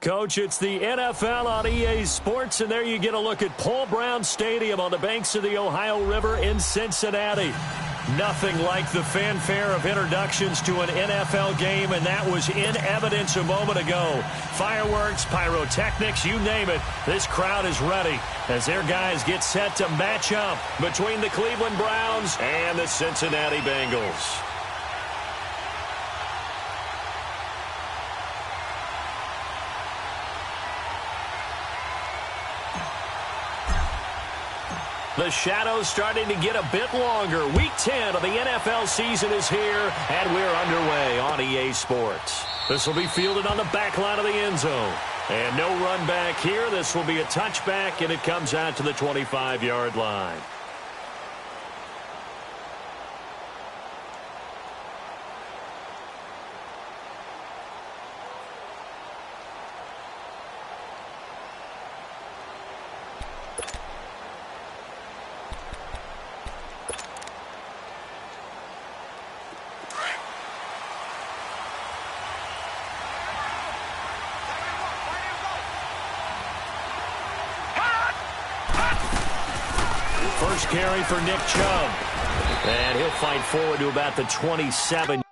Coach, it's the NFL on EA Sports, and there you get a look at Paul Brown Stadium on the banks of the Ohio River in Cincinnati. Nothing like the fanfare of introductions to an NFL game, and that was in evidence a moment ago. Fireworks, pyrotechnics, you name it, this crowd is ready as their guys get set to match up between the Cleveland Browns and the Cincinnati Bengals. The shadow's starting to get a bit longer. Week 10 of the NFL season is here, and we're underway on EA Sports. This will be fielded on the back line of the end zone. And no run back here. This will be a touchback, and it comes out to the 25-yard line. First carry for Nick Chubb. And he'll fight forward to about the 27.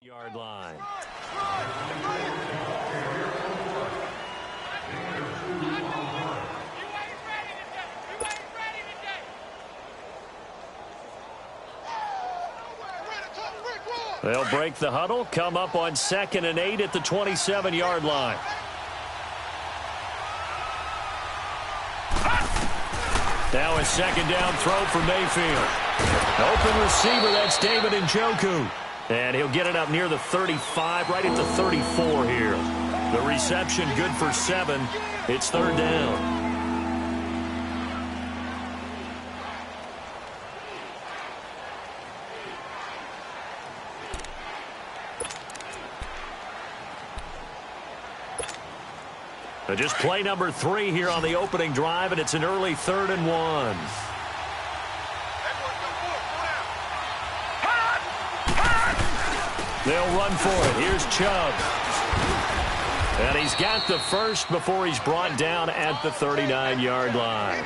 Yard line. They'll break the huddle, come up on 2nd and 8 at the 27-yard line. Now a second down throw for Mayfield. Open receiver, that's David Njoku. And he'll get it up near the 35, right at the 34 here. The reception good for 7. It's 3rd down. Just play number 3 here on the opening drive, and it's an early 3rd and 1. They'll run for it. Here's Chubb. And he's got the first before he's brought down at the 39-yard line.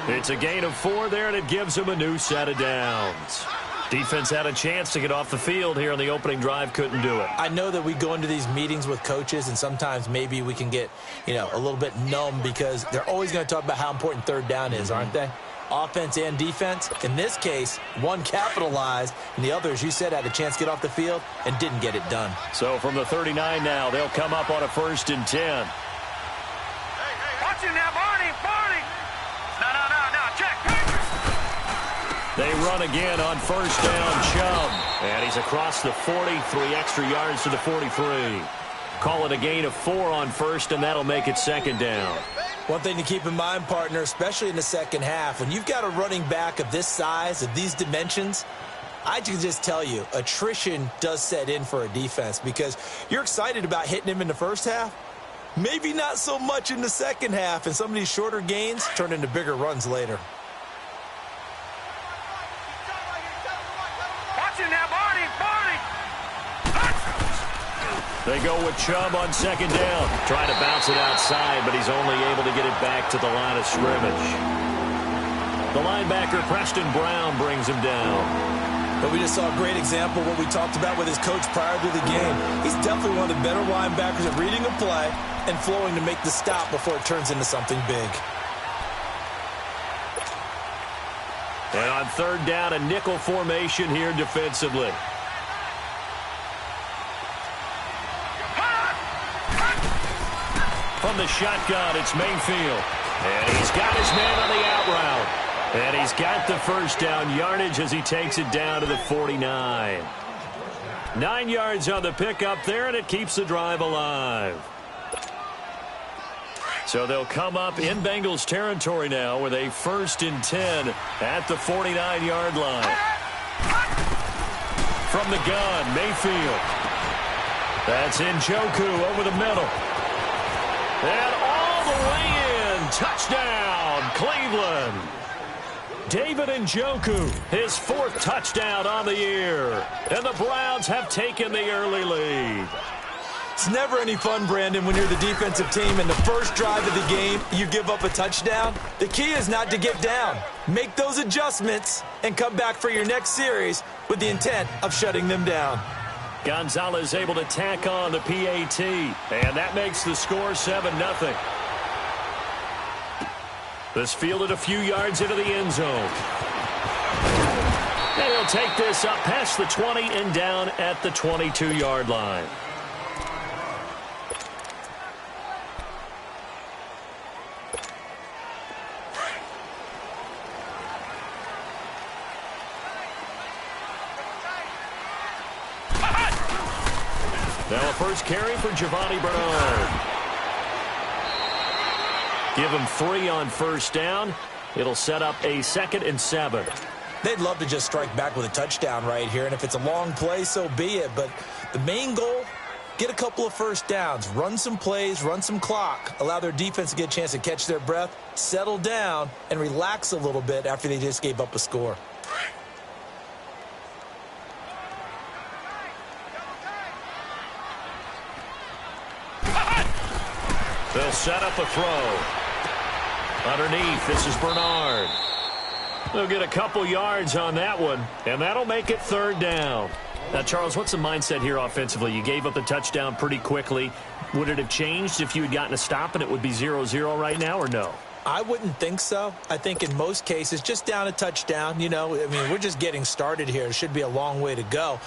It's a gain of 4 there, and it gives him a new set of downs. Defense had a chance to get off the field here on the opening drive, couldn't do it. I know that we go into these meetings with coaches, and sometimes maybe we can get, a little bit numb because they're always going to talk about how important 3rd down is, aren't they? Offense and defense. In this case, one capitalized, and the other, as you said, had a chance to get off the field and didn't get it done. So from the 39 now, they'll come up on a 1st and 10. Watch him now, Barney. No, check. They run again on 1st down, Chubb. And he's across the 40, 3 extra yards to the 43. Call it a gain of 4 on 1st, and that'll make it 2nd down. One thing to keep in mind, partner, especially in the second half, when you've got a running back of this size, of these dimensions, I can just tell you, attrition does set in for a defense because you're excited about hitting him in the first half. Maybe not so much in the second half, and some of these shorter gains turn into bigger runs later. Watch it now, Barney! They go with Chubb on second down. Trying to bounce it outside, but he's only able to get it back to the line of scrimmage. The linebacker, Preston Brown, brings him down. But we just saw a great example of what we talked about with his coach prior to the game. He's definitely one of the better linebackers at reading a play and flowing to make the stop before it turns into something big. And on third down, a nickel formation here defensively. From the shotgun, it's Mayfield. And he's got his man on the out route. And he's got the first down yardage as he takes it down to the 49. 9 yards on the pickup there, and it keeps the drive alive. So they'll come up in Bengals territory now with a 1st and 10 at the 49-yard line. From the gun, Mayfield. That's Njoku over the middle. And all the way in. Touchdown, Cleveland. David Njoku, his 4th touchdown on the year. And the Browns have taken the early lead. It's never any fun, Brandon, when you're the defensive team and the first drive of the game, you give up a touchdown. The key is not to get down. Make those adjustments and come back for your next series with the intent of shutting them down. Gonzalez able to tack on the PAT, and that makes the score 7-0. This fielded a few yards into the end zone. And he'll take this up past the 20 and down at the 22-yard line. Now a first carry for Giovanni Bernard. Give him 3 on first down. It'll set up a 2nd and 7. They'd love to just strike back with a touchdown right here, and if it's a long play, so be it. But the main goal, get a couple of first downs, run some plays, run some clock, allow their defense to get a chance to catch their breath, settle down, and relax a little bit after they just gave up a score. They'll set up a throw. Underneath, this is Bernard. They'll get a couple yards on that one, and that'll make it 3rd down. Now, Charles, what's the mindset here offensively? You gave up the touchdown pretty quickly. Would it have changed if you had gotten a stop and it would be 0-0 right now, or no? I wouldn't think so. I think in most cases, just down a touchdown, you know, I mean, we're just getting started here. It should be a long way to go.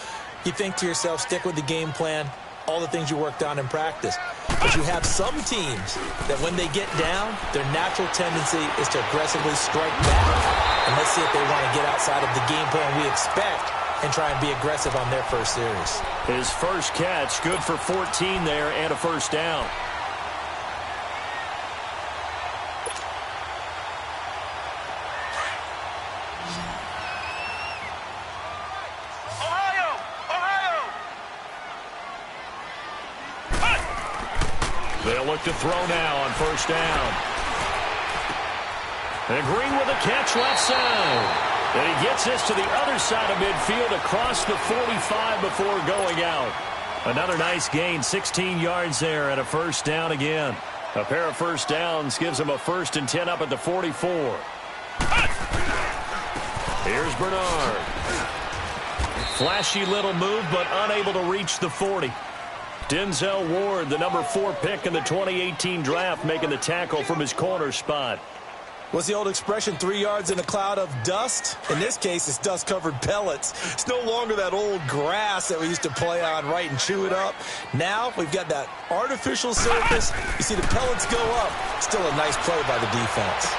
You think to yourself, stick with the game plan, all the things you worked on in practice. But you have some teams that when they get down, their natural tendency is to aggressively strike back. And let's see if they want to get outside of the game plan we expect and try and be aggressive on their first series. His first catch, good for 14 there and a first down. They'll look to throw now on first down. And Green with a catch left side. And he gets this to the other side of midfield across the 45 before going out. Another nice gain, 16 yards there and a first down again. A pair of first downs gives him a 1st and 10 up at the 44. Here's Bernard. Flashy little move, but unable to reach the 40. Denzel Ward, the number 4 pick in the 2018 draft, making the tackle from his corner spot. What's the old expression, 3 yards in a cloud of dust? In this case, it's dust-covered pellets. It's no longer that old grass that we used to play on, right, and chew it up. Now we've got that artificial surface. You see the pellets go up. Still a nice play by the defense.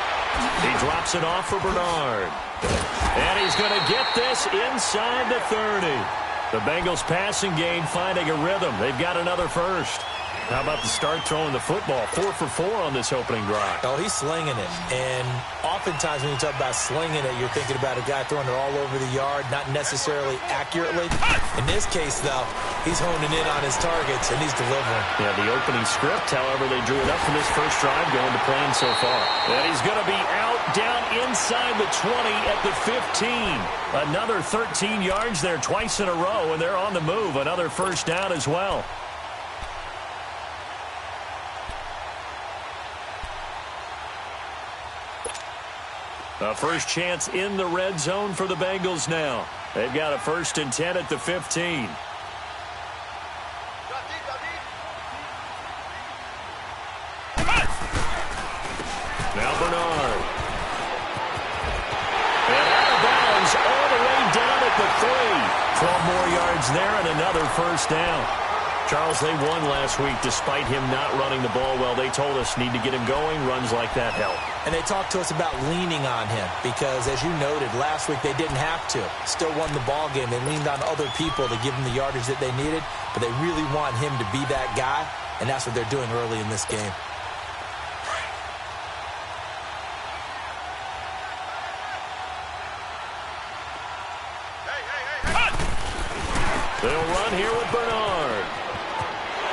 He drops it off for Bernard. And he's going to get this inside the 30. The Bengals passing game finding a rhythm. They've got another first. How about the start throwing the football? 4 for 4 on this opening drive. Oh, he's slinging it. And oftentimes when you talk about slinging it, you're thinking about a guy throwing it all over the yard, not necessarily accurately. In this case, though, he's honing in on his targets, and he's delivering. Yeah, the opening script, however, they drew it up for this first drive going to plan so far. And he's going to be out down inside the 20 at the 15. Another 13 yards there twice in a row, and they're on the move. Another first down as well. A first chance in the red zone for the Bengals now. They've got a 1st and 10 at the 15. Now Bernard. And out of bounds all the way down at the 3. 12 more yards there and another first down. Charles, they won last week despite him not running the ball well. They told us need to get him going. Runs like that help. And they talked to us about leaning on him because, as you noted, last week they didn't have to. Still won the ball game. They leaned on other people to give them the yardage that they needed, but they really want him to be that guy, and that's what they're doing early in this game. They'll run here with Bernard.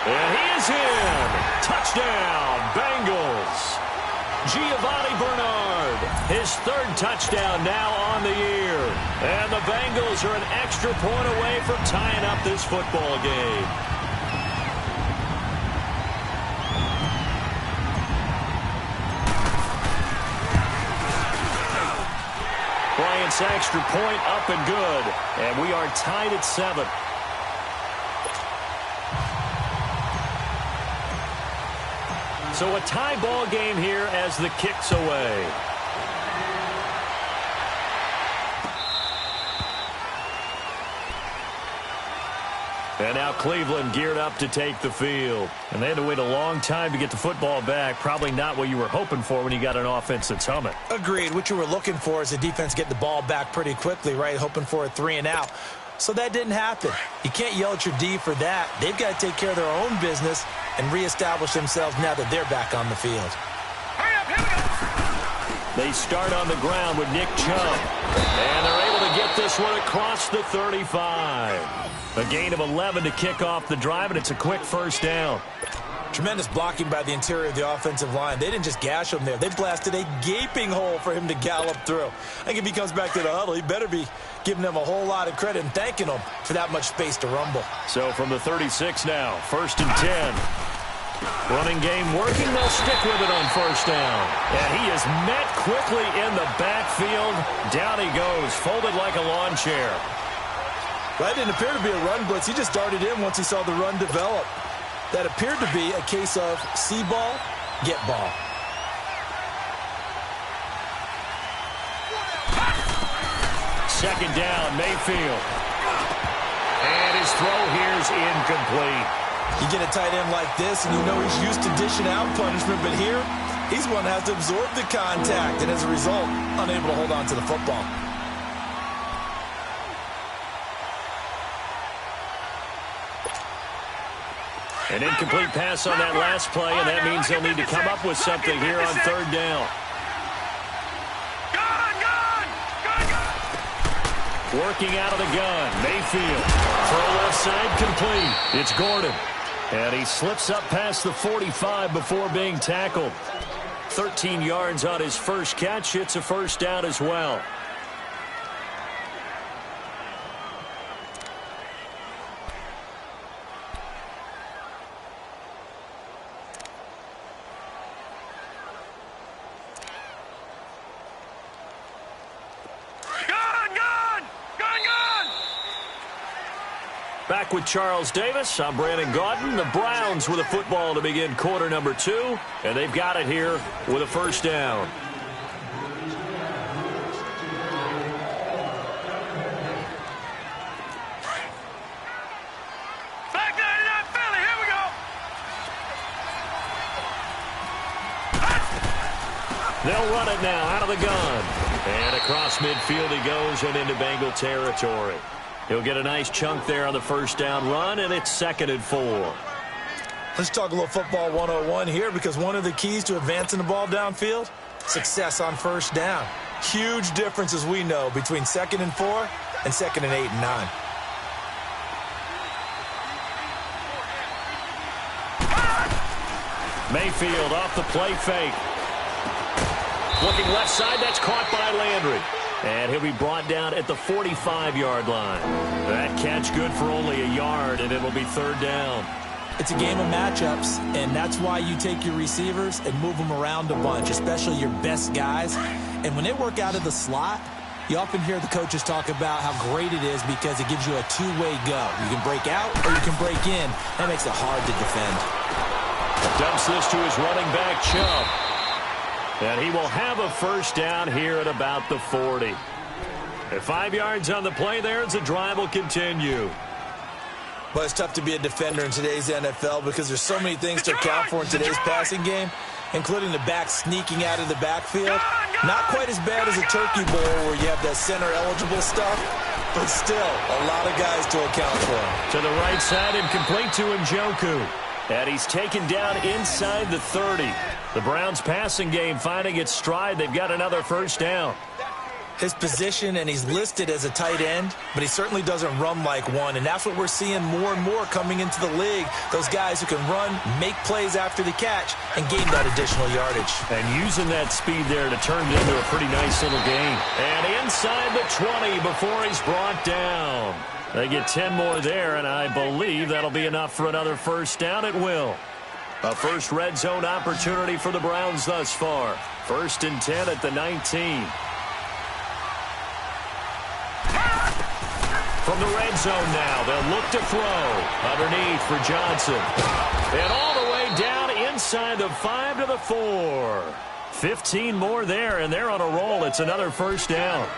And he is in. Touchdown, Bengals. Giovanni Bernard, his 3rd touchdown now on the year. And the Bengals are an extra point away from tying up this football game. Bryant's extra point up and good. And we are tied at 7. So a tie ball game here as the kick's away. And now Cleveland geared up to take the field. And they had to wait a long time to get the football back. Probably not what you were hoping for when you got an offense that's humming. Agreed. What you were looking for is the defense get the ball back pretty quickly, right? Hoping for a 3 and out. So that didn't happen. You can't yell at your D for that. They've got to take care of their own business and reestablish themselves now that they're back on the field. Hurry up, here we go. They start on the ground with Nick Chubb. And they're able to get this one across the 35. A gain of 11 to kick off the drive, and it's a quick first down. Tremendous blocking by the interior of the offensive line. They didn't just gash him there. They blasted a gaping hole for him to gallop through. I think if he comes back to the huddle, he better be giving them a whole lot of credit and thanking them for that much space to rumble. So from the 36 now, 1st and 10. Running game working. They'll stick with it on first down. And he is met quickly in the backfield. Down he goes, folded like a lawn chair. That didn't appear to be a run blitz. He just darted in once he saw the run develop. That appeared to be a case of see ball, get ball. Second down, Mayfield. And his throw here's incomplete. You get a tight end like this, and you know he's used to dishing out punishment, but here, he's one that has to absorb the contact, and as a result, unable to hold on to the football. An incomplete pass on that last play, and that means they'll need to come up with something here on 3rd down. Working out of the gun, Mayfield. Throw left side, complete. It's Gordon. And he slips up past the 45 before being tackled. 13 yards on his first catch. It's a first down as well. Back with Charles Davis. I'm Brandon Gaudin. The Browns with a football to begin quarter number 2. And they've got it here with a first down. Back there to that Philly. Here we go. They'll run it now out of the gun. And across midfield he goes and into Bengal territory. He'll get a nice chunk there on the first down run, and it's 2nd and 4. Let's talk a little football 101 here, because one of the keys to advancing the ball downfield, success on first down. Huge difference, as we know, between 2nd and 4 and 2nd and 8 and 9. Mayfield off the play fake. Looking left side, that's caught by Landry. And he'll be brought down at the 45-yard line. That catch good for only a yard, and it'll be 3rd down. It's a game of matchups, and that's why you take your receivers and move them around a bunch, especially your best guys. And when they work out of the slot, you often hear the coaches talk about how great it is because it gives you a two-way go. You can break out or you can break in. That makes it hard to defend. Dumps this to his running back, Chubb. And he will have a first down here at about the 40. At 5 yards on the play there as the drive will continue. But it's tough to be a defender in today's NFL because there's so many things to account for in today's passing game, including the back sneaking out of the backfield. Not quite as bad as a turkey bowl where you have that center-eligible stuff, but still a lot of guys to account for. To the right side and complete to Njoku. And he's taken down inside the 30. The Browns' passing game finding its stride. They've got another first down. His position, and he's listed as a tight end, but he certainly doesn't run like one, and that's what we're seeing more and more coming into the league. Those guys who can run, make plays after the catch, and gain that additional yardage. And using that speed there to turn it into a pretty nice little gain. And inside the 20 before he's brought down. They get 10 more there, and I believe that'll be enough for another first down. It will. A first red zone opportunity for the Browns thus far. 1st and 10 at the 19. From the red zone now, they'll look to throw. Underneath for Johnson. And all the way down inside the 5 to the 4. 15 more there, and they're on a roll. It's another first down.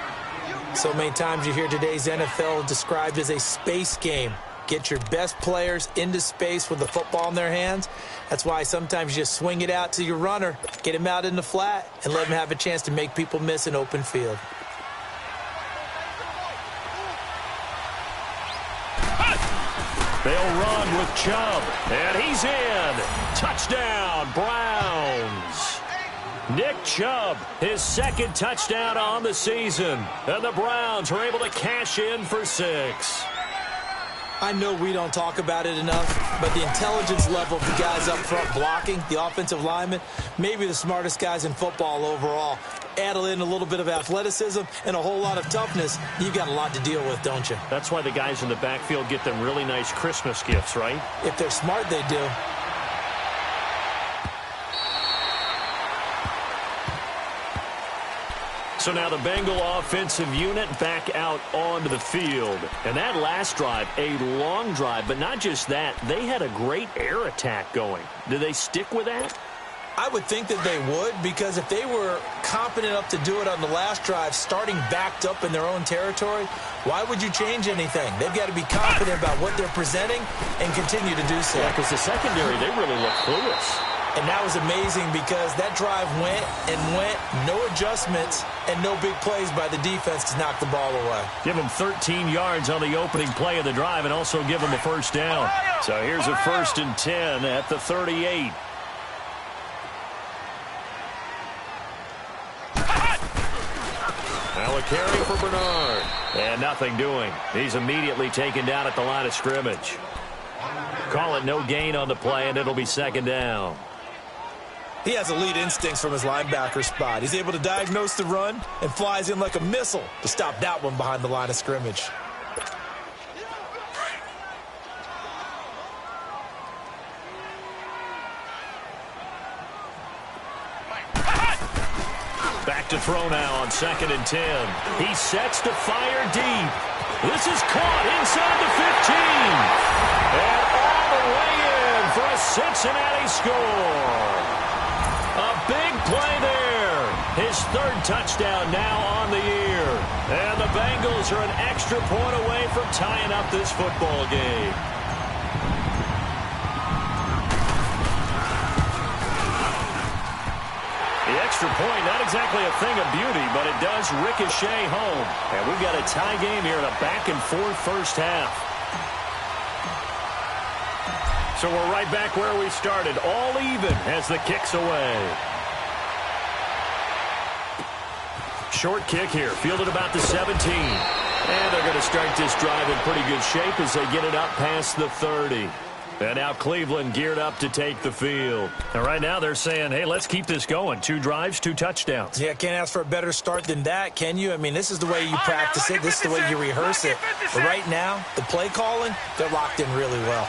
So many times you hear today's NFL described as a space game. Get your best players into space with the football in their hands. That's why sometimes you just swing it out to your runner, get him out in the flat, and let him have a chance to make people miss an open field. They'll run with Chubb, and he's in. Touchdown, Browns. Nick Chubb, his 2nd touchdown on the season. And the Browns are able to cash in for 6. I know we don't talk about it enough, but the intelligence level of the guys up front blocking, the offensive linemen, maybe the smartest guys in football overall. Add in a little bit of athleticism and a whole lot of toughness, you've got a lot to deal with, don't you? That's why the guys in the backfield get them really nice Christmas gifts, right? If they're smart, they do. So now the Bengal offensive unit back out onto the field. And that last drive, a long drive, but not just that. They had a great air attack going. Do they stick with that? I would think that they would, because if they were competent enough to do it on the last drive, starting backed up in their own territory, why would you change anything? They've got to be confident about what they're presenting and continue to do so. Yeah, because the secondary, they really look clueless. And that was amazing because that drive went and went, no adjustments, and no big plays by the defense to knock the ball away. Give them 13 yards on the opening play of the drive and also give them a first down. So here's a 1st and 10 at the 38. Now a carry for Bernard. And nothing doing. He's immediately taken down at the line of scrimmage. Call it no gain on the play, and it'll be 2nd down. He has elite instincts from his linebacker spot. He's able to diagnose the run and flies in like a missile to stop that one behind the line of scrimmage. Back to throw now on 2nd and 10. He sets to fire deep. This is caught inside the 15. And all the way in for a Cincinnati score. A big play there. His 3rd touchdown now on the year. And the Bengals are an extra point away from tying up this football game. The extra point, not exactly a thing of beauty, but it does ricochet home. And we've got a tie game here in a back-and-forth first half. So So we're right back where we started, all even as the kick's away. Short kick here, fielded about the 17. And they're going to start this drive in pretty good shape as they get it up past the 30. And now Cleveland geared up to take the field. And right now they're saying, hey, let's keep this going. 2 drives, 2 touchdowns. Yeah, can't ask for a better start than that, can you? I mean, this is the way you practice it. This is the way you rehearse it. But right now, the play calling, they're locked in really well.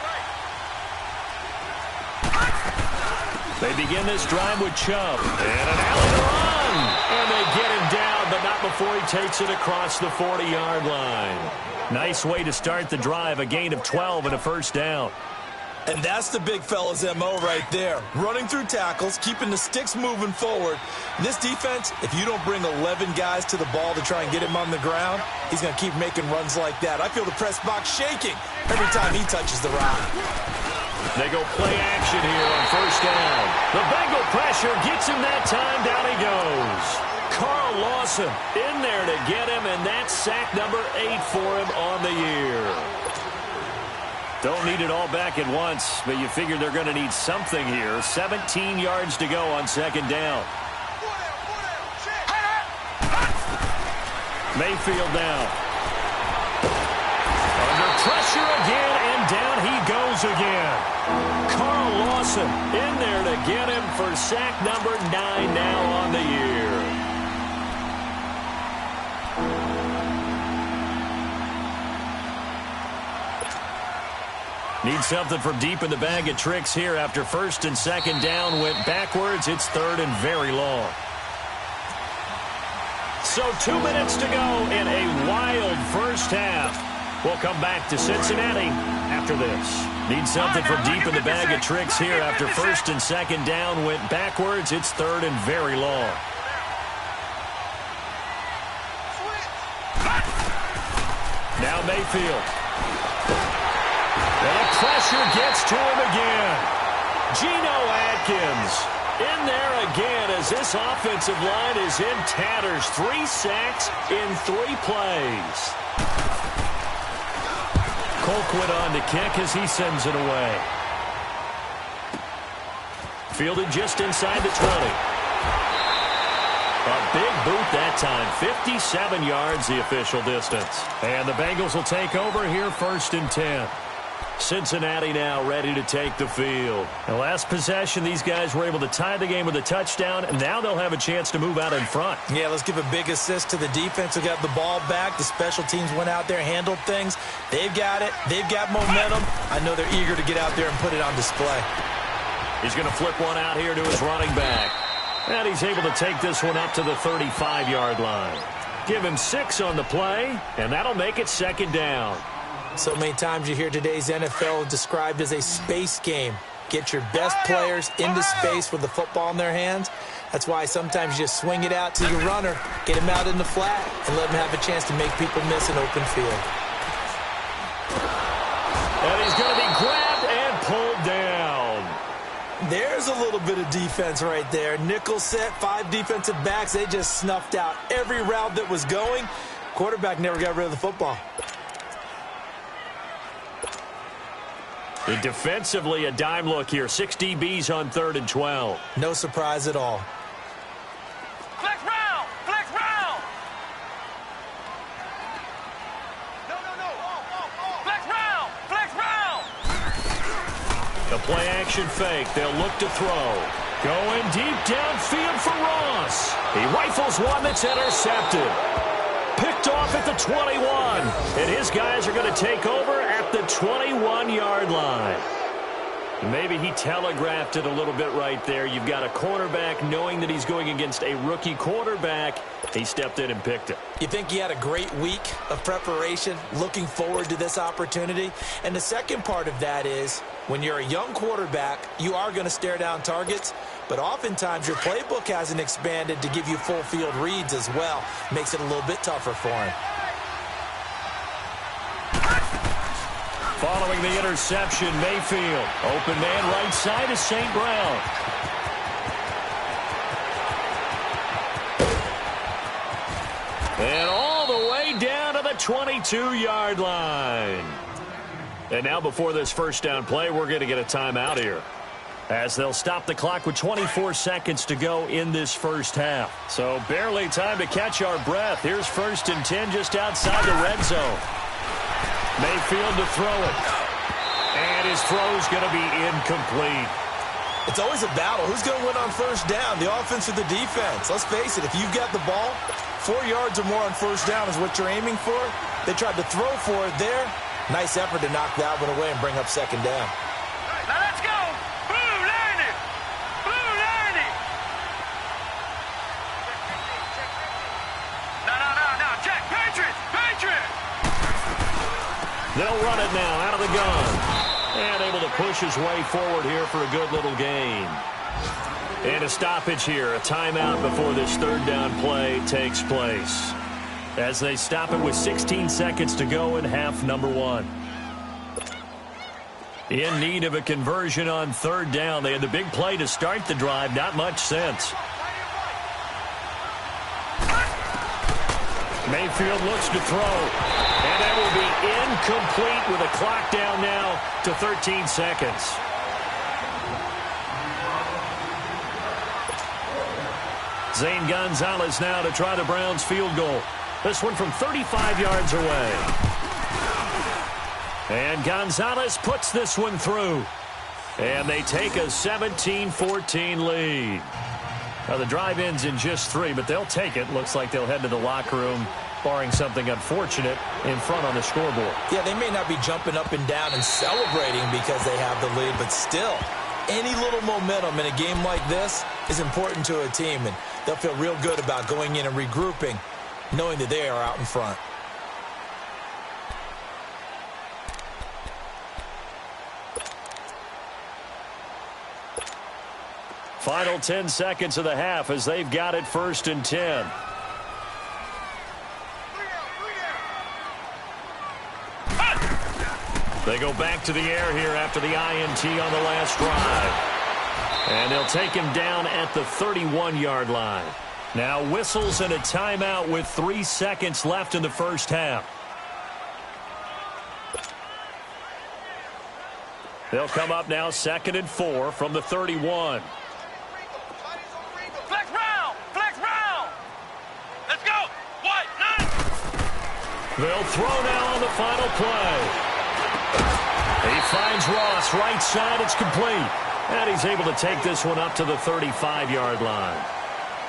They begin this drive with Chubb. And an alley to run. And they get him down, but not before he takes it across the 40-yard line. Nice way to start the drive, a gain of 12 and a first down. And that's the big fella's MO right there. Running through tackles, keeping the sticks moving forward. In this defense, if you don't bring 11 guys to the ball to try and get him on the ground, he's going to keep making runs like that. I feel the press box shaking every time he touches the rock. They go play action here on first down. The Bengal pressure gets him that time. Down he goes. Carl Lawson in there to get him, and that's sack number 8 for him on the year. Don't need it all back at once, but you figure they're going to need something here. 17 yards to go on second down. Mayfield now. Under pressure again, and down he goes again. Carl Lawson in there to get him for sack number 9 now on the year. Need something from deep in the bag of tricks here after first and second down went backwards. It's third and very long. So 2 minutes to go in a wild first half. We'll come back to Cincinnati after this. Need something from deep in the bag of tricks here after first and second down went backwards. It's third and very long. Now Mayfield. And the pressure gets to him again. Geno Atkins in there again as this offensive line is in tatters. 3 sacks in 3 plays. Colquitt on to kick as he sends it away. Fielded just inside the 20. A big boot that time. 57 yards the official distance. And the Bengals will take over here first and 10. Cincinnati now ready to take the field. The last possession, these guys were able to tie the game with a touchdown, and now they'll have a chance to move out in front. Yeah, let's give a big assist to the defense who got the ball back. The special teams went out there, handled things. They've got it. They've got momentum. I know they're eager to get out there and put it on display. He's going to flip one out here to his running back. And he's able to take this one up to the 35-yard line. Give him 6 on the play, and that'll make it second down. So many times you hear today's NFL described as a space game. Get your best players into space with the football in their hands. That's why sometimes you just swing it out to your runner, get him out in the flat, and let him have a chance to make people miss an open field. And he's going to be grabbed and pulled down. There's a little bit of defense right there. Nickel set, 5 defensive backs. They just snuffed out every route that was going. Quarterback never got rid of the football. And defensively, a dime look here. 6 DBs on 3rd and 12. No surprise at all. Flex round! Flex round! No. Flex round! Flex round! The play action fake. They'll look to throw. Going deep downfield for Ross. He rifles one that's intercepted. Picked off at the 21. And his guys are going to take over at the 21-yard line. Maybe he telegraphed it a little bit right there. You've got a cornerback knowing that he's going against a rookie quarterback. He stepped in and picked it. You think he had a great week of preparation, looking forward to this opportunity? And the second part of that is, when you're a young quarterback, you are going to stare down targets, but oftentimes your playbook hasn't expanded to give you full field reads as well. Makes it a little bit tougher for him. Following the interception, Mayfield. Open man right side is St. Brown. And all the way down to the 22-yard line. And now before this first down play, we're going to get a timeout here, as they'll stop the clock with 24 seconds to go in this first half. So barely time to catch our breath. Here's 1st and 10 just outside the red zone. Mayfield to throw it. And his throw's going to be incomplete. It's always a battle. Who's going to win on first down, the offense or the defense? Let's face it, if you've got the ball, 4 yards or more on first down is what you're aiming for. They tried to throw for it there. Nice effort to knock that one away and bring up second down. Now let's go. Blue landed. Blue landed. No. Check. Patriots. Patriots. They'll run it now out of the gun. And able to push his way forward here for a good little gain. And a stoppage here, a timeout before this third down play takes place, as they stop it with 16 seconds to go in half number 1. In need of a conversion on third down. They had the big play to start the drive. Not much sense. Mayfield looks to throw. And that will be incomplete with a clock down now to 13 seconds. Zane Gonzalez now to try the Browns field goal. This one from 35 yards away. And Gonzalez puts this one through. And they take a 17-14 lead. Now the drive ends in just 3, but they'll take it. Looks like they'll head to the locker room, barring something unfortunate, in front on the scoreboard. Yeah, they may not be jumping up and down and celebrating because they have the lead, but still, any little momentum in a game like this is important to a team, and they'll feel real good about going in and regrouping, knowing that they are out in front. Final 10 seconds of the half as they've got it 1st and 10. They go back to the air here after the INT on the last drive. And they'll take him down at the 31-yard line. Now whistles and a timeout with 3 seconds left in the first half. They'll come up now 2nd and 4 from the 31. Flex round. Flex round. Let's go. White, 9. They'll throw now on the final play. He finds Ross right side. It's complete. And he's able to take this one up to the 35-yard line.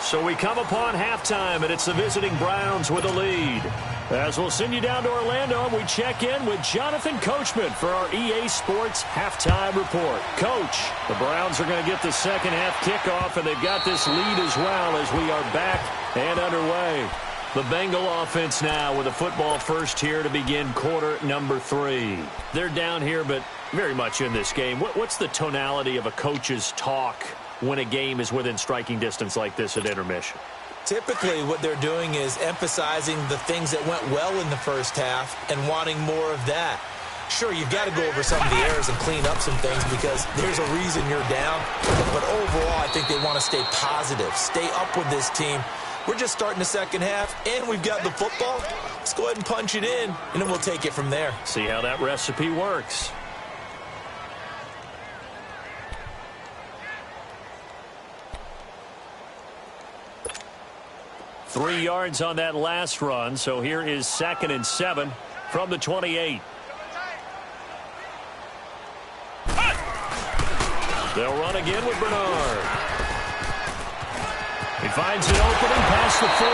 So we come upon halftime, and it's the visiting Browns with a lead. As we'll send you down to Orlando, and we check in with Jonathan Coachman for our EA Sports Halftime Report. Coach, the Browns are going to get the second half kickoff, and they've got this lead as well as we are back and underway. The Bengal offense now with a football first here to begin quarter number 3. They're down here, but very much in this game. What's the tonality of a coach's talk when a game is within striking distance like this at intermission? Typically, what they're doing is emphasizing the things that went well in the first half and wanting more of that. Sure, you've got to go over some of the errors and clean up some things because there's a reason you're down. But overall, I think they want to stay positive, stay up with this team. We're just starting the second half, and we've got the football. Let's go ahead and punch it in, and then we'll take it from there. See how that recipe works. Three yards on that last run, so here is 2nd and 7 from the 28. They'll run again with Bernard. He finds an opening past the 40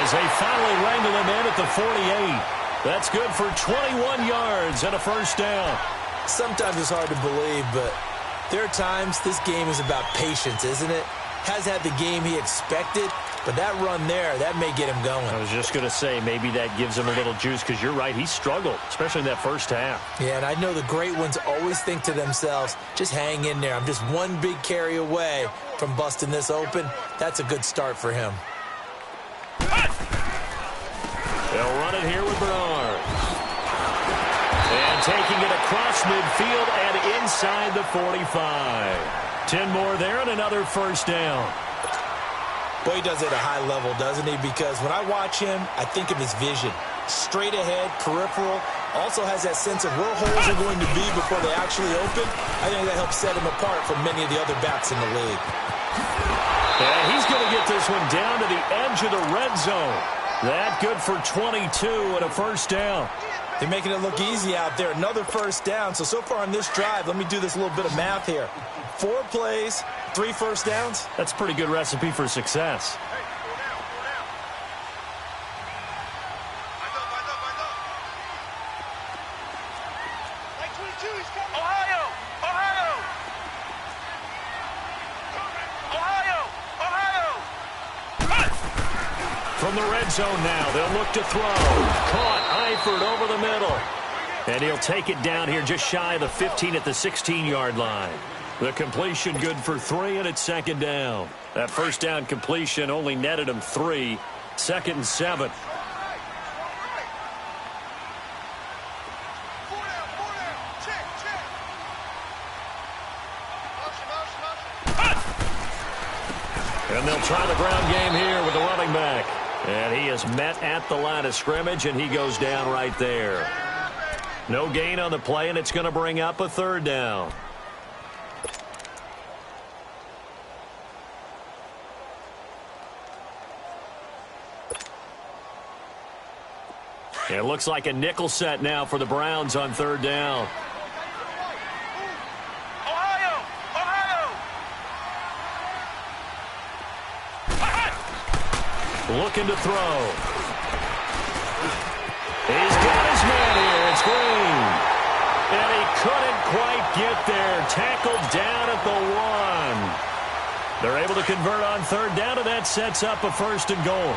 as they finally wrangle him in at the 48. That's good for 21 yards and a first down. Sometimes it's hard to believe, but there are times this game is about patience, isn't it? Has had the game he expected, but that run there, that may get him going. I was just going to say, maybe that gives him a little juice because you're right, he struggled, especially in that first half. Yeah, and I know the great ones always think to themselves, just hang in there. I'm just one big carry away from busting this open. That's a good start for him. They'll run it here with Bernard. And taking it across midfield and inside the 45. 10 more there and another first down. Boy, he does it at a high level, doesn't he? Because when I watch him, I think of his vision. Straight ahead, peripheral, Also has that sense of where holes are going to be before they actually open. I think that helps set him apart from many of the other backs in the league. And he's going to get this one down to the edge of the red zone. That good for 22 and a first down. They're making it look easy out there. Another first down. So far on this drive, let me do this little bit of math here. 4 plays, 3 first downs. That's a pretty good recipe for success. From the red zone now, they'll look to throw. Caught, Eifert over the middle. And he'll take it down here just shy of the 15 at the 16-yard line. The completion good for 3, and it's second down. That first down completion only netted him 3. 2nd and 7. And they'll try the ground game here with the running back. And he is met at the line of scrimmage, and he goes down right there. No gain on the play, and it's going to bring up a 3rd down. It looks like a nickel set now for the Browns on 3rd down. Looking to throw. He's got his man here. It's Green. And he couldn't quite get there. Tackled down at the 1. They're able to convert on 3rd down, and that sets up a 1st and goal.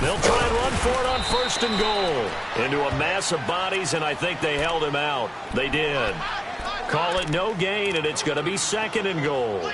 They'll try and run for it on 1st and goal. Into a mass of bodies, and I think they held him out. They did. Call it no gain, and it's going to be 2nd and goal.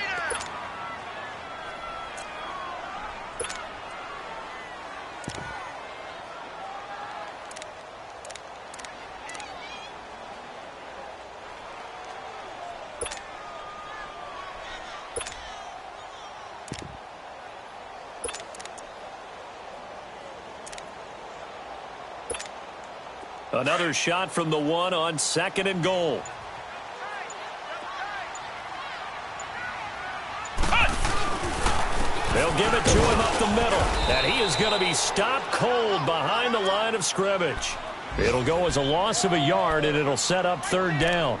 Another shot from the 1 on 2nd and goal. They'll give it to him up the middle. And he is going to be stopped cold behind the line of scrimmage. It'll go as a loss of a yard, and it'll set up 3rd down.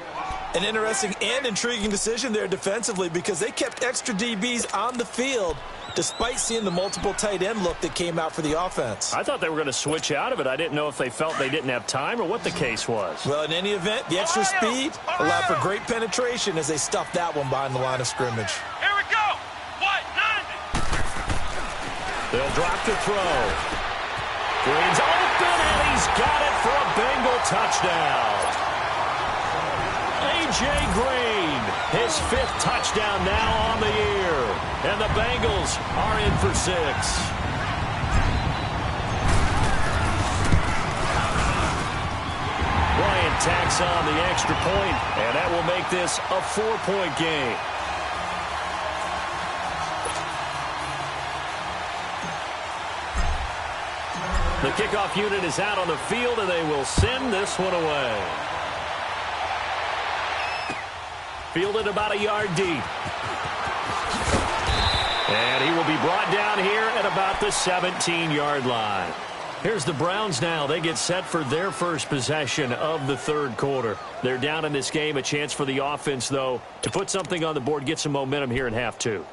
An interesting and intriguing decision there defensively because they kept extra DBs on the field despite seeing the multiple tight end look that came out for the offense. I thought they were going to switch out of it. I didn't know if they felt they didn't have time or what the case was. Well, in any event, the extra speed allowed for great penetration as they stuffed that one behind the line of scrimmage. Here we go. What? 90. They'll drop to throw. Green's open, and he's got it for a Bengal touchdown. A.J. Green, his 5th touchdown now on the year. And the Bengals are in for 6. Bryant tacks on the extra point, and that will make this a 4-point game. The kickoff unit is out on the field, and they will send this one away. Fielded about a yard deep. And he will be brought down here at about the 17-yard line. Here's the Browns now. They get set for their first possession of the 3rd quarter. They're down in this game. A chance for the offense, though, to put something on the board, get some momentum here in half 2.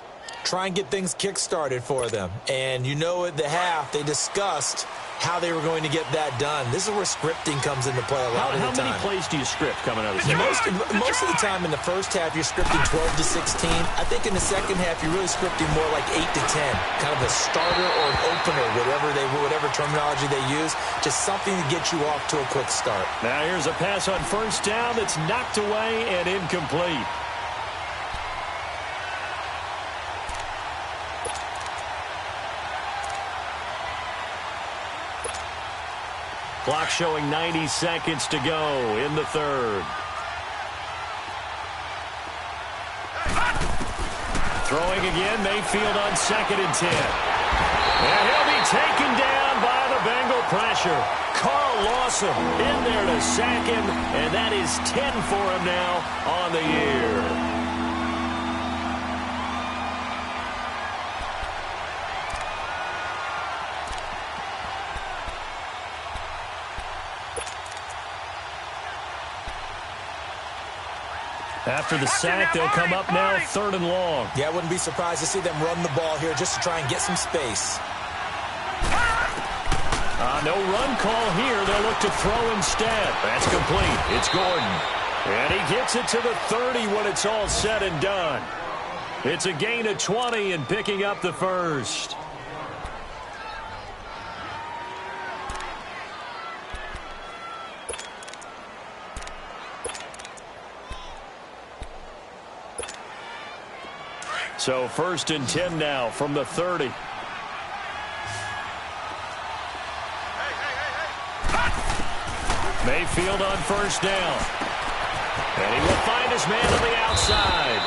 Try and get things kick-started for them. And you know at the half, they discussed how they were going to get that done. This is where scripting comes into play a lot of the time. How many plays do you script coming out of the second? Most of the time in the first half, you're scripting 12 to 16. I think in the second half, you're really scripting more like 8 to 10. Kind of a starter or an opener, whatever terminology they use. Just something to get you off to a quick start. Now here's a pass on 1st down that's knocked away and incomplete. Clock showing 90 seconds to go in the 3rd. Throwing again, Mayfield on 2nd and 10. And he'll be taken down by the Bengal pressure. Carl Lawson in there to sack him, and that is 10 for him now on the year. After the sack, they'll come up now 3rd and long. Yeah, I wouldn't be surprised to see them run the ball here just to try and get some space. No run call here. They'll look to throw instead. That's complete. It's Gordon. And he gets it to the 30 when it's all said and done. It's a gain of 20 and picking up the first. So 1st and 10 now from the 30. Mayfield on 1st down. And he will find his man on the outside.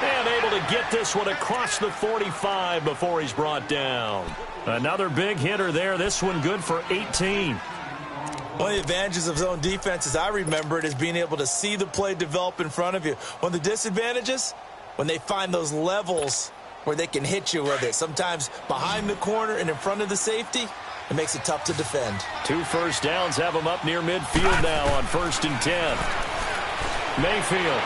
And able to get this one across the 45 before he's brought down. Another big hitter there. This one good for 18. One of the advantages of zone defense, as I remember it, is being able to see the play develop in front of you. One of the disadvantages, when they find those levels where they can hit you with it. Sometimes behind the corner and in front of the safety, it makes it tough to defend. 2 first downs have him up near midfield now on 1st and 10. Mayfield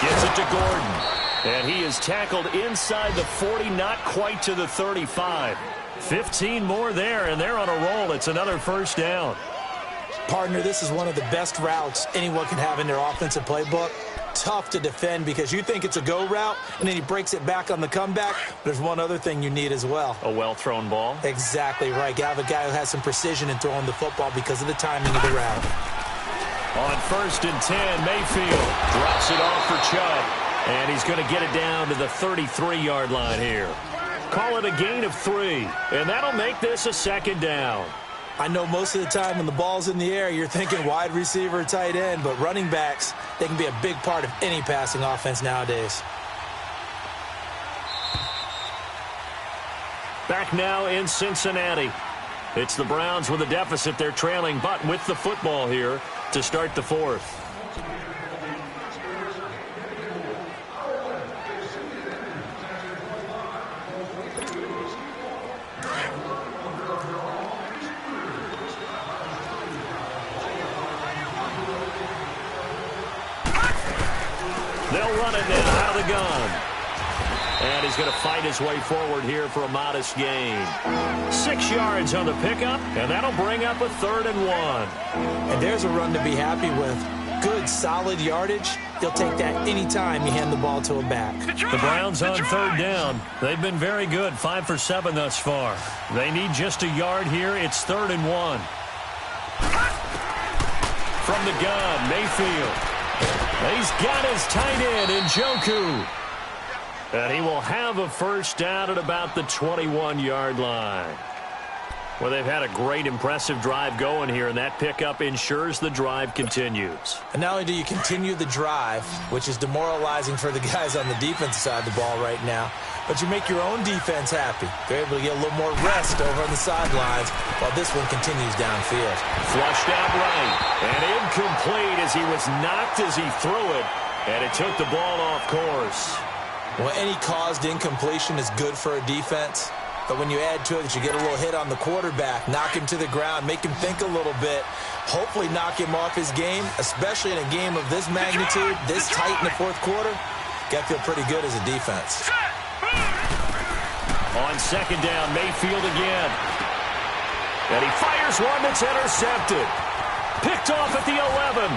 gets it to Gordon. And he is tackled inside the 40, not quite to the 35. 15 more there, and they're on a roll. It's another 1st down. Partner, this is one of the best routes anyone can have in their offensive playbook. Tough to defend because you think it's a go route, and then he breaks it back on the comeback. There's one other thing you need as well. A well-thrown ball? Exactly right. You have a guy who has some precision in throwing the football because of the timing of the route. On 1st and 10, Mayfield drops it off for Chubb, and he's going to get it down to the 33-yard line here. Call it a gain of 3, and that'll make this a 2nd down. I know most of the time when the ball's in the air, you're thinking wide receiver, tight end, but running backs, they can be a big part of any passing offense nowadays. Back now in Cincinnati. It's the Browns with a deficit. They're trailing, but with the football here to start the 4th. They'll run it now out of the gun. And he's going to fight his way forward here for a modest gain. 6 yards on the pickup, and that'll bring up a 3rd and 1. And there's a run to be happy with. Good, solid yardage. You'll take that anytime you hand the ball to a back. The Browns on 3rd down. They've been very good, 5 for 7 thus far. They need just a yard here. It's 3rd and 1. From the gun, Mayfield. He's got his tight end in Njoku. And he will have a 1st down at about the 21-yard line. Well, they've had a great, impressive drive going here, and that pickup ensures the drive continues. And not only do you continue the drive, which is demoralizing for the guys on the defensive side of the ball right now, but you make your own defense happy. They're able to get a little more rest over on the sidelines while this one continues downfield. Flushed out right, and incomplete as he was knocked as he threw it, and it took the ball off course. Well, any caused incompletion is good for a defense. But when you add to it that you get a little hit on the quarterback, knock him to the ground, make him think a little bit, hopefully knock him off his game, especially in a game of this magnitude, this tight in the 4th quarter, got to feel pretty good as a defense. On 2nd down, Mayfield again. And he fires one that's intercepted. Picked off at the 11.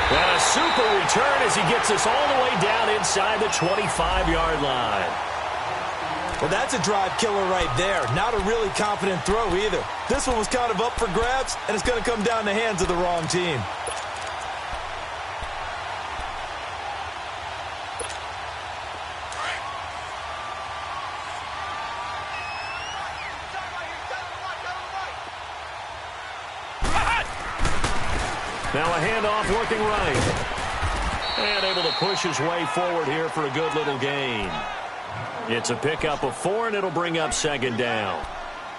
And a super return as he gets us all the way down inside the 25-yard line. Well, that's a drive killer right there. Not a really confident throw either. This one was kind of up for grabs, and it's going to come down the hands of the wrong team. Now a handoff working right. And able to push his way forward here for a good little gain. It's a pickup of 4, and it'll bring up second down.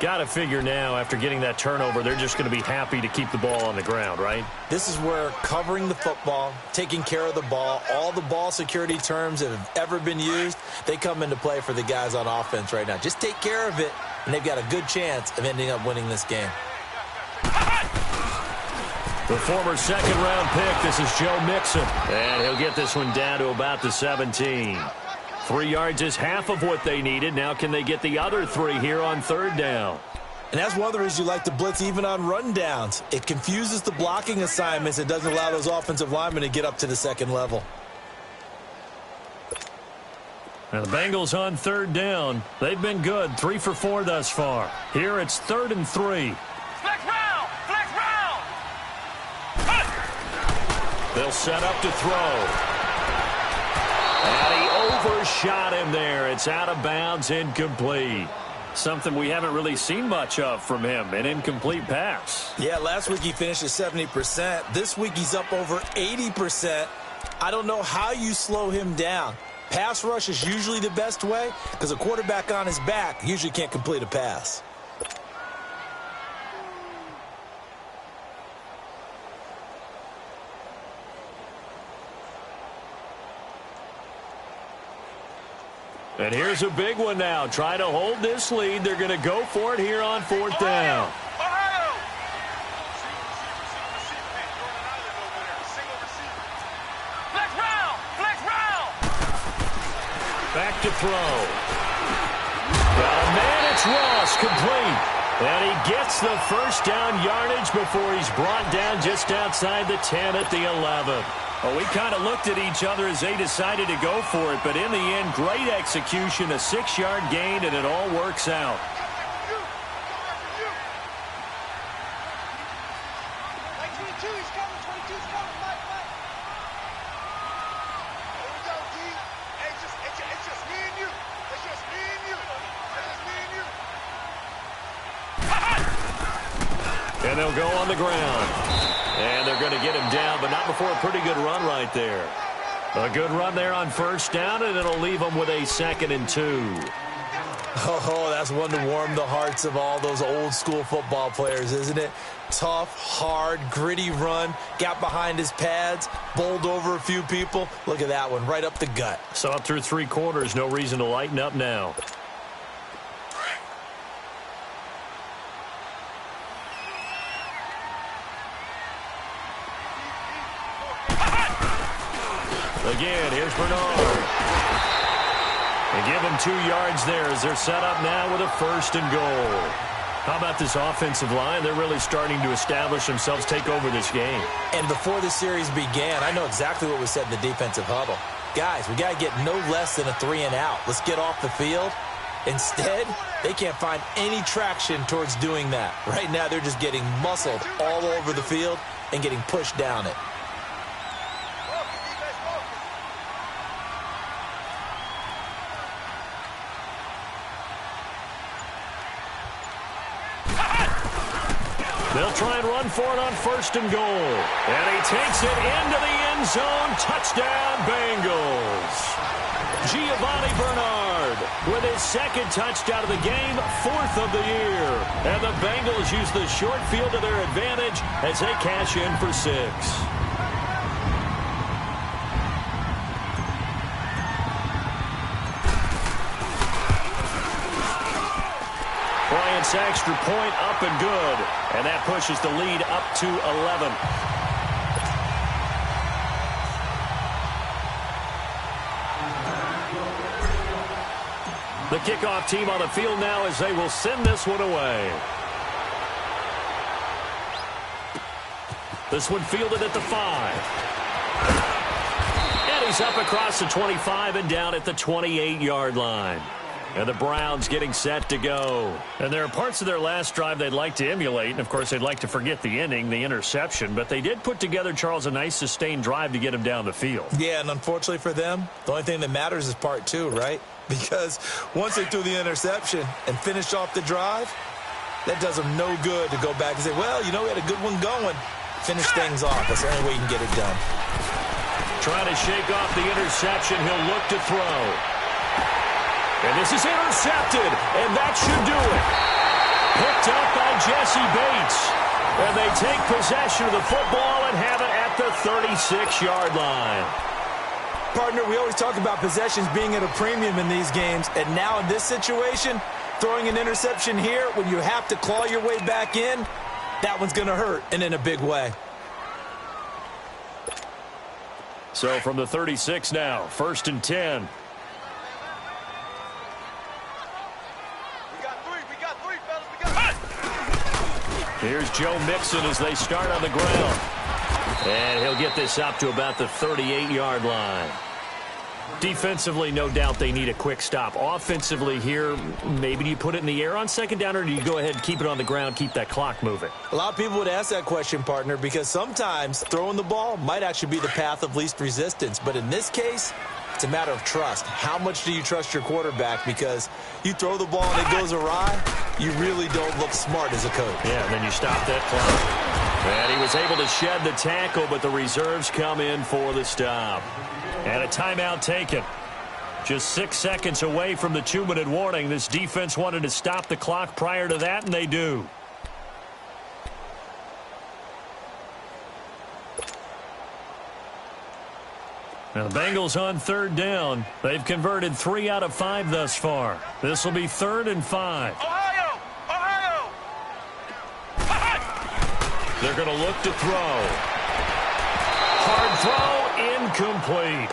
Got to figure now, after getting that turnover, they're just going to be happy to keep the ball on the ground, right? This is where covering the football, taking care of the ball, all the ball security terms that have ever been used, they come into play for the guys on offense right now. Just take care of it, and they've got a good chance of ending up winning this game. The former second-round pick, this is Joe Mixon. And he'll get this one down to about the 17. 3 yards is half of what they needed. Now can they get the other 3 here on third down? And that's one of the reasons you like to blitz even on rundowns. It confuses the blocking assignments. It doesn't allow those offensive linemen to get up to the second level. Now the Bengals on third down. They've been good, 3 for 4 thus far. Here it's 3rd and 3. Flex round! Flex round! They'll set up to throw. And he overshot him there. It's out of bounds, incomplete. Something we haven't really seen much of from him, an incomplete pass. Yeah, last week he finished at 70%. This week he's up over 80%. I don't know how you slow him down. Pass rush is usually the best way because a quarterback on his back usually can't complete a pass. And here's a big one now. Trying to hold this lead. They're going to go for it here on 4th down. Ohio! Flex round! Flex round! Back to throw. Got a man, it's Ross, complete. And he gets the first down yardage before he's brought down just outside the 10 at the 11. Well, we kind of looked at each other as they decided to go for it, but in the end, great execution, a 6-yard gain, and it all works out. And they'll go on the ground. And they're going to get him down, but not before a pretty good run right there. A good run there on first down, and it'll leave them with a 2nd and 2. Oh, that's one to warm the hearts of all those old school football players, isn't it? Tough, hard, gritty run, got behind his pads, bowled over a few people. Look at that one, right up the gut. So up through 3 quarters, no reason to lighten up now. Again, here's Bernard. They give him 2 yards there as they're set up now with a 1st and goal. How about this offensive line? They're really starting to establish themselves, take over this game. And before the series began, I know exactly what was said in the defensive huddle. Guys, we got to get no less than a 3 and out. Let's get off the field. Instead, they can't find any traction towards doing that. Right now, they're just getting muscled all over the field and getting pushed down it. They'll try and run for it on 1st and goal. And he takes it into the end zone. Touchdown, Bengals. Giovanni Bernard with his 2nd touchdown of the game, 4th of the year. And the Bengals use the short field to their advantage as they cash in for 6. Bryant's extra point up and good. And that pushes the lead up to 11. The kickoff team on the field now as they will send this one away. This one fielded at the 5. And he's up across the 25 and down at the 28-yard line. And the Browns getting set to go. And there are parts of their last drive they'd like to emulate. And, of course, they'd like to forget the ending, the interception. But they did put together, Charles, a nice sustained drive to get him down the field. Yeah, and unfortunately for them, the only thing that matters is part 2, right? Because once they threw the interception and finished off the drive, that does them no good to go back and say, well, you know, we had a good one going. Finish things off. That's the only way you can get it done. trying to shake off the interception. He'll look to throw. And this is intercepted, and that should do it. Picked up by Jesse Bates. And they take possession of the football and have it at the 36-yard line. Partner, we always talk about possessions being at a premium in these games, and now in this situation, throwing an interception here when you have to claw your way back in, that one's going to hurt, and in a big way. So from the 36 now, 1st and 10. Here's Joe Mixon as they start on the ground. And he'll get this up to about the 38-yard line. Defensively, no doubt they need a quick stop. Offensively here, maybe do you put it in the air on 2nd down, or do you go ahead and keep it on the ground, keep that clock moving? A lot of people would ask that question, partner, because sometimes throwing the ball might actually be the path of least resistance. But in this case, it's a matter of trust. How much do you trust your quarterback? Because you throw the ball and it goes awry, you really don't look smart as a coach. Yeah, and then you stop that clock. And he was able to shed the tackle, but the reserves come in for the stop. And a timeout taken. Just 6 seconds away from the 2-minute warning. This defense wanted to stop the clock prior to that, and they do. Now the Bengals on 3rd down. They've converted 3 out of 5 thus far. This will be 3rd and 5. Ohio! Ohio! They're going to look to throw. Hard throw, incomplete.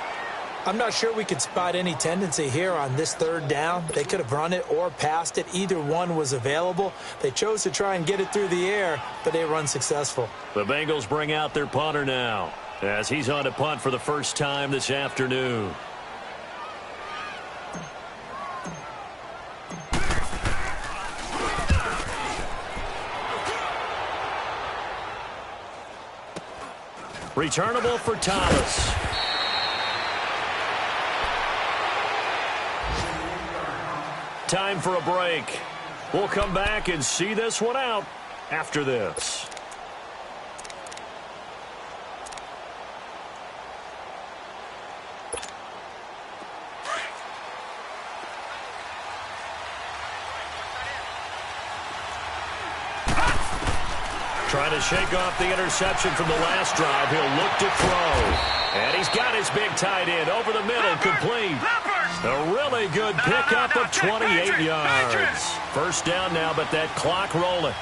I'm not sure we could spot any tendency here on this 3rd down. They could have run it or passed it. Either one was available. They chose to try and get it through the air, but they were unsuccessful. The Bengals bring out their punter now, as he's on to punt for the first time this afternoon. Returnable for Thomas. Time for a break. We'll come back and see this one out after this. Trying to shake off the interception from the last drive. He'll look to throw. And he's got his big tight end over the middle, complete. A really good pickup of 28 yards. First down now, but that clock rolling.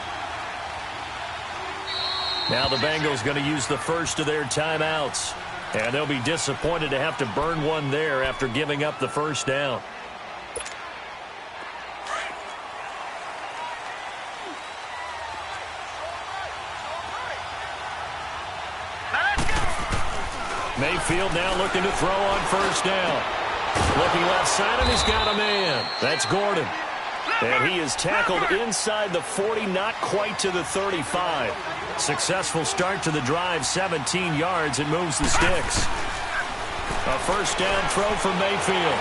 Now the Bengals going to use the first of their timeouts. And they'll be disappointed to have to burn one there after giving up the first down. Mayfield now looking to throw on first down. Looking left side, and he's got a man. That's Gordon. And he is tackled inside the 40, not quite to the 35. Successful start to the drive, 17 yards, and moves the sticks. A first down throw for Mayfield.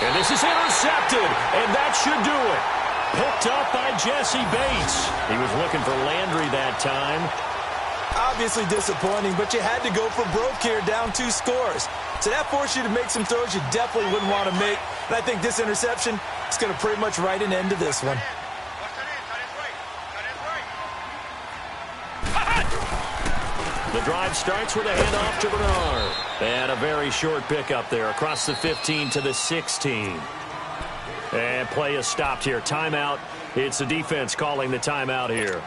And this is intercepted, and that should do it. Picked up by Jesse Bates. He was looking for Landry that time. Obviously disappointing, but you had to go for broke here, down 2 scores. So that forced you to make some throws you definitely wouldn't want to make. And I think this interception is going to pretty much write an end to this one. The drive starts with a handoff to Bernard. And a very short pickup there across the 15 to the 16. And play is stopped here. Timeout. It's the defense calling the timeout here,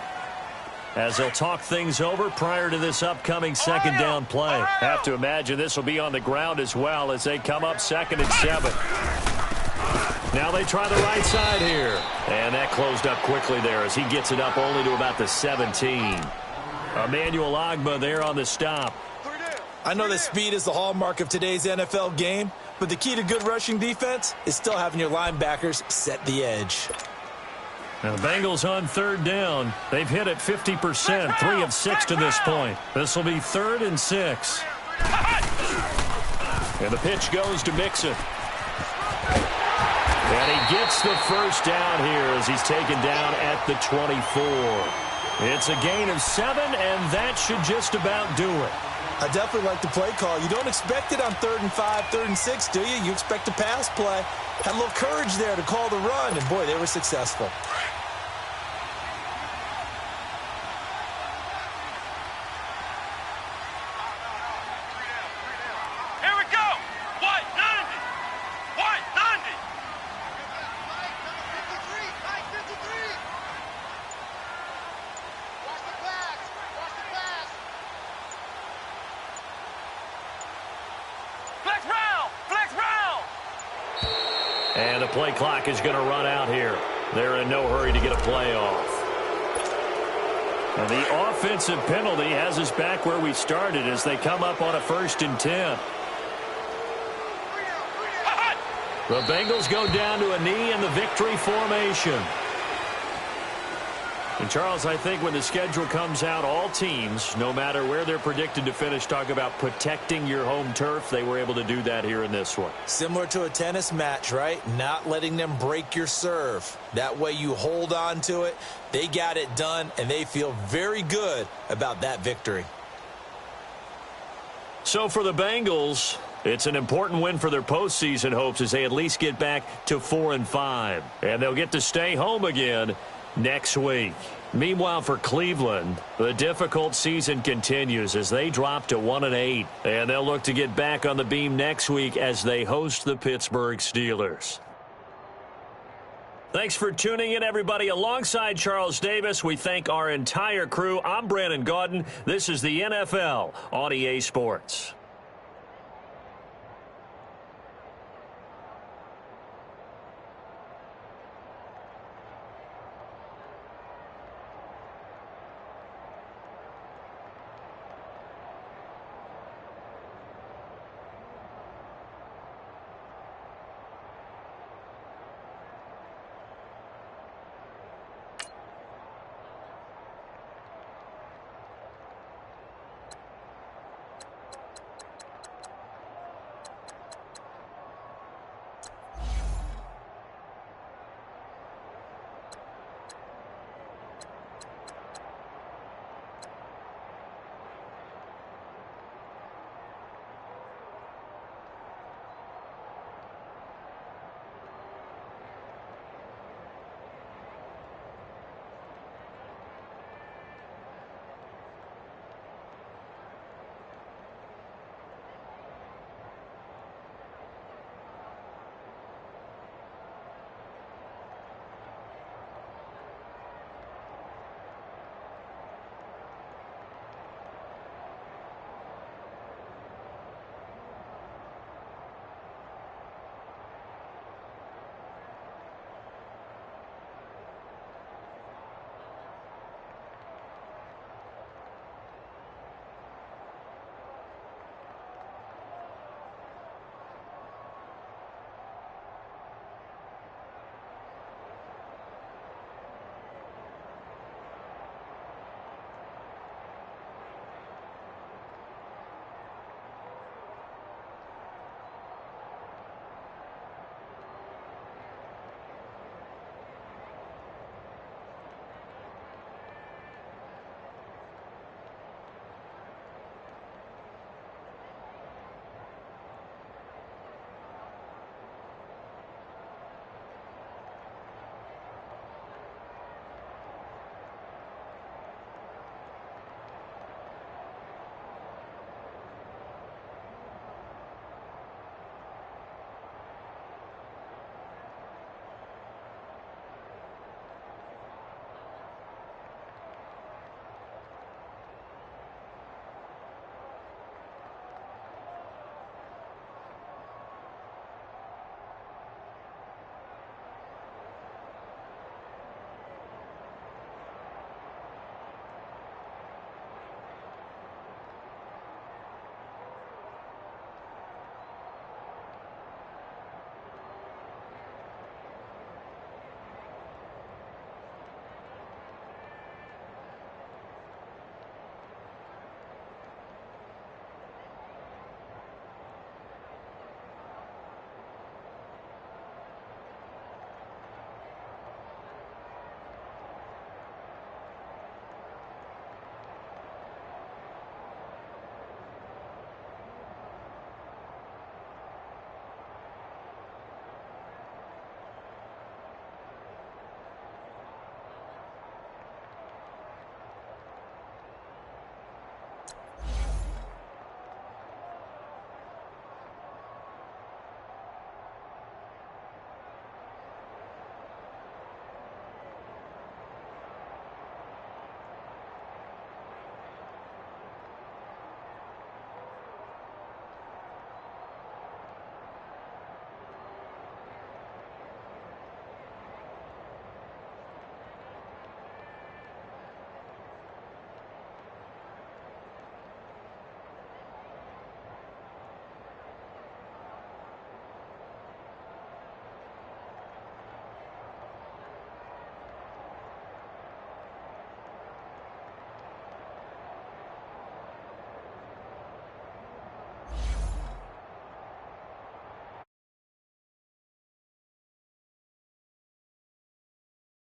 as they'll talk things over prior to this upcoming second down play. Have to imagine this will be on the ground as well as they come up 2nd and 7. Now they try the right side here. And that closed up quickly there as he gets it up only to about the 17. Emmanuel Ogbah there on the stop. I know that speed is the hallmark of today's NFL game, but the key to good rushing defense is still having your linebackers set the edge. Now the Bengals on 3rd down. They've hit it 50%, 3 of 6 to this point. This will be 3rd and 6. And the pitch goes to Mixon. And he gets the first down here as he's taken down at the 24. It's a gain of 7, and that should just about do it. I definitely like the play call. You don't expect it on 3rd and 5, 3rd and 6, do you? You expect a pass play. Had a little courage there to call the run, and boy, they were successful. Here we go. White 90. White 90. Mike 53. Watch the pass. Watch the pass. Flex round. Flex round. And the play clock is going to run out here. They're in no hurry to get a play off. And the offensive penalty has us back where we started as they come up on a 1st and 10. The Bengals go down to a knee in the victory formation. And, Charles, I think when the schedule comes out, all teams, no matter where they're predicted to finish, talk about protecting your home turf. They were able to do that here in this one. Similar to a tennis match, right? Not letting them break your serve. That way you hold on to it. They got it done, and they feel very good about that victory. So for the Bengals, it's an important win for their postseason hopes as they at least get back to 4-5. And they'll get to stay home again next week. Meanwhile, for Cleveland, the difficult season continues as they drop to 1-8. And they'll look to get back on the beam next week as they host the Pittsburgh Steelers. Thanks for tuning in, everybody. Alongside Charles Davis, we thank our entire crew. I'm Brandon Gaudin. This is the NFL on EA Sports.